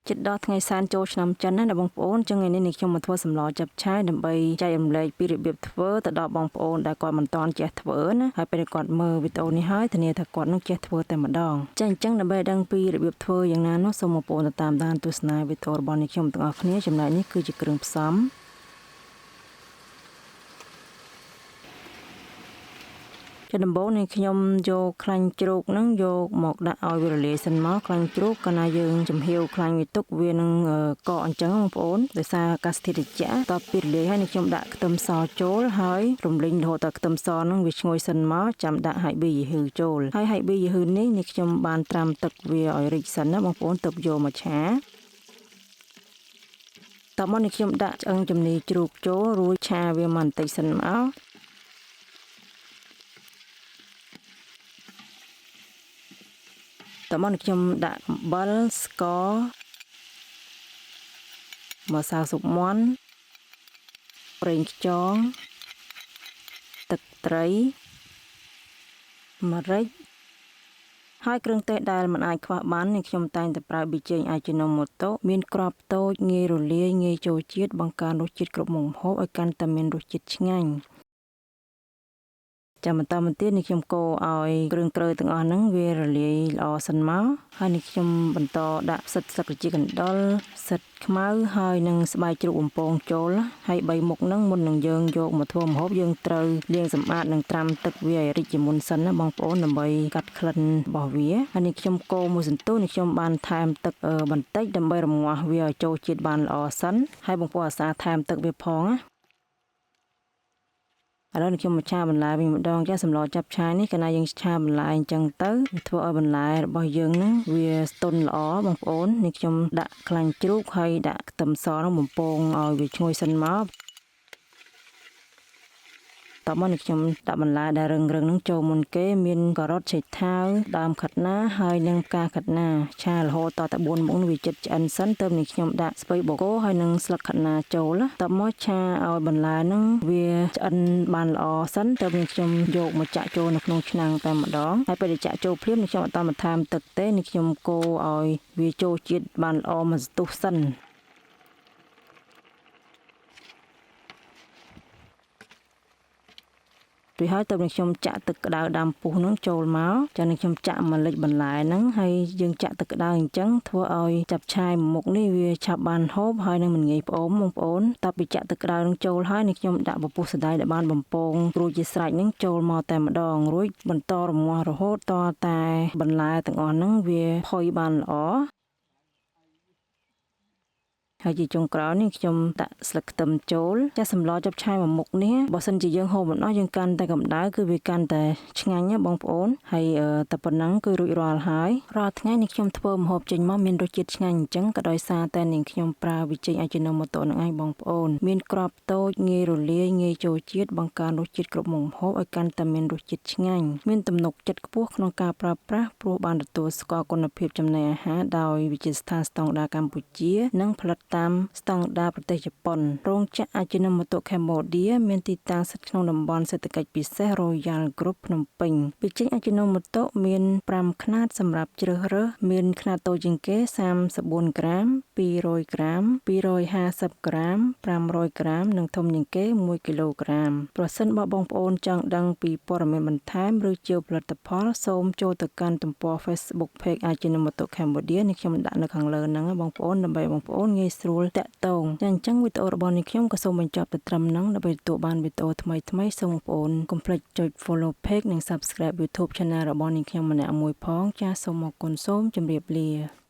ចិត្តដល់ថ្ងៃសែនចូលឆ្នាំចិនណាបងប្អូនចឹងថ្ងៃនេះខ្ញុំមកធ្វើសម្លចាប់ឆាយដើម្បីចែករំលែកពីរបៀបធ្វើទៅដល់បងប្អូនដែលគាត់មិនទាន់ចេះធ្វើណាហើយពេលគាត់មើលវីដេអូនេះហើយធានាថាគាត់នឹងចេះធ្វើតែម្ដងចឹងអញ្ចឹងដើម្បីដឹងពីរបៀបធ្វើយ៉ាងណានោះសូមបងប្អូនតាមដានទស្សនាវីដេអូរបស់ខ្ញុំទាំងអស់គ្នាចំណែកនេះគឺជាគ្រឿងផ្សំដំបូងនេះខ្ញុំយកខ្លាញ់ជ្រូកហ្នឹងយកមកដាក់ឲ្យវារលាយសិនមកខ្លាញ់ជ្រូកកាលណាយើងចំហៀវខ្លាញ់វាទុកវានឹងកកអញ្ចឹងបងប្អូនដោយសារអាកាសធាតុត្រជាក់តពីរលាយហើយនេះខ្ញុំដាក់ខ្ទឹមសចូលហើយរំលីងរហូតដល់ខ្ទឹមសហ្នឹងវាឈ្ងុយសិនមកចាំដាក់ហៃប៊ីយឺហ៊ឺចូលហើយហៃប៊ីយឺហ៊ឺនេះខ្ញុំបានត្រាំទឹកវាឲ្យរីកសិនណាបងប្អូនទើបយកមកឆាតមកនេះខ្ញុំដាក់ឆ្អឹងជំនីជ្រូកចូលរួចឆាវាមកបន្តិចសិនមកតមកខ្ញុំដាក់អំបិលស្ករម្សៅស៊ុបមាន់ប្រេងខ្យងទឹកត្រីម្រេចហើយគ្រឿងទេសដែលមិនអាចខ្វះបាននេះខ្ញុំតែងតែប្រើប៊ីចេងអាជីណូម៉ូតូមានក្របតូចងាយរលាយងាយចូលជាតិបង្កើនរសជាតិគ្រប់មុខម្ហូបឲ្យកាន់តែមានរសជាតិឆ្ងាញ់ចាំបន្តមកទៀតនេះខ្ញុំកូរឲ្យគ្រឿងក្រើទាំងអស់ហ្នឹងវារលាយល្អសិនមកហើយនេះខ្ញុំបន្តដាក់ផ្សិតស្លឹកត្រចៀកកណ្ដុរផ្សិតខ្មៅហើយនឹងស្បែកជ្រូកបំពងចូលហើយ3មុខហ្នឹងមុននឹងយើងយកមកធ្វើម្ហូបយើងត្រូវលាងសម្អាតនិងត្រាំទឹកវាឲ្យរីកជាមុនសិនណាបងប្អូនដើម្បីកាត់ក្លិនរបស់វាហើយនេះខ្ញុំកូរមួយសន្ទុះនេះខ្ញុំបានថែមទឹកបន្តិចដើម្បីរំងាស់វាឲ្យចូលជាតិបានល្អសិនហើយបងប្អូនអាសាថែមទឹកវាផងណាឥឡូវខ្ញុំមកឆាបន្លែវិញម្ដងចាសម្លចាប់ឆាយនេះកាលណាយើងឆាបន្លែអញ្ចឹងទៅធ្វើឲ្យបន្លែរបស់យើងហ្នឹងវាស្ទន់ល្អបងប្អូននេះខ្ញុំដាក់ខ្លាញ់ជ្រូកហើយដាក់ខ្ទឹមសហ្នឹងបំពងឲ្យវាឈ្ងុយសិនមកតមកនេះខ្ញុំដាក់បន្លែដែលរឹងហ្នឹងចូលមុនគេមានការ៉ុតឆៃថាវដើមខាត់ណាហើយនិងផ្កាខាត់ណាឆារហូតតតែ4មុខវាចិត្តឆ្អិនសិនទើបនេះខ្ញុំដាក់ស្ពៃបូកូហើយនិងស្លឹកខាត់ណាចូលតមកឆាឲ្យបន្លែហ្នឹងវាឆ្អិនបានល្អសិនទើបនេះខ្ញុំយកមកចាក់ចូលនៅក្នុងឆ្នាំងតែម្ដងហើយពេលដែលចាក់ចូលភ្លាមនេះខ្ញុំអត់បន្ថែមទឹកទេនេះខ្ញុំកូរឲ្យវាចូលជាតិបានល្អមួយសន្ទុះសិនរួចហើយតើខ្ញុំចាក់ទឹកក្តៅដាំពុះហ្នឹងចូលមកចា៎ខ្ញុំចាក់ម្លិចបន្លែហ្នឹងហើយយើងចាក់ទឹកក្តៅអញ្ចឹងធ្វើឲ្យចាប់ឆាយមុខនេះវាឆាប់បានហូបហើយនឹងមិនងាយផ្អូមបងប្អូនតើពីចាក់ទឹកក្តៅហ្នឹងចូលហើយនេះខ្ញុំដាក់ពពុះសណ្តែកដែលបានបំពងរួចជាស្រេចហ្នឹងចូលមកតែម្ដងរួចបន្តរងាស់រហូតតតែបន្លែទាំងអស់ហ្នឹងវាផុយបានល្អហើយជាចុងក្រោយនេះខ្ញុំដាក់ស្លឹកខ្ទឹមចូលចាសម្លចាប់ឆាយមួយមុខនេះបើសិនជាយើងហូបមិនអស់យើងកាន់តែកម្ដៅគឺវាកាន់តែឆ្ងាញ់ណាបងប្អូនហើយតែប៉ុណ្ណឹងគឺរួចរាល់ហើយរាល់ថ្ងៃនេះខ្ញុំធ្វើម្ហូបចេញមកមានរសជាតិឆ្ងាញ់អញ្ចឹងក៏ដោយសារតែនាងខ្ញុំប្រើវិចេងអាជីណូម៉ូតូនឹងឯងបងប្អូនមានក្របតូចងាយរលាយងាយចូលជាតិបង្កើនរសជាតិគ្រប់មុខម្ហូបឲ្យកាន់តែមានរសជាតិឆ្ងាញ់មានទំនុកចិត្តខ្ពស់ក្នុងការប្រើប្រាស់ព្រោះបានទទួលស្គាល់គុណភាពចំណីអាហារដោយវិទ្យាស្ថានស្តង់ដារកម្ពុជានិងផលិតតាមស្តង់ដារប្រទេសជប៉ុនរោងចក្រអាជីណូម៉ូតូ Cambodia មានទីតាំងស្ថិតក្នុងតំបន់សេដ្ឋកិច្ចពិសេស Royal Group ភ្នំពេញវិចេញអាជីណូម៉ូតូមាន5ខ្នាតសម្រាប់ជ្រើសរើសមានខ្នាតតូចជាងគេ34ក្រាម200ក្រាម250ក្រាម500ក្រាមនិងធំជាងគេ1គីឡូក្រាមប្រសិនបើបងប្អូនចង់ដឹងពីព័ត៌មានបន្ថែមឬជាផលិតផលសូមចូលទៅកាន់ទំព័រ Facebook Page អាជីណូម៉ូតូ Cambodia នេះខ្ញុំដាក់នៅខាងលើហ្នឹងបងប្អូនដើម្បីបងប្អូនងាយស្រួលតាក់ទងអញ្ចឹងវីដេអូរបស់នេះខ្ញុំក៏សូមបញ្ចប់ទៅត្រឹមហ្នឹងដើម្បីទទួលបានវីដេអូថ្មីសូមបងប្អូនកុំភ្លេចចុច Follow Page និង Subscribe YouTube Channel របស់នេះខ្ញុំម្នាក់មួយផងចាសសូមអរគុណសូមជម្រាបលា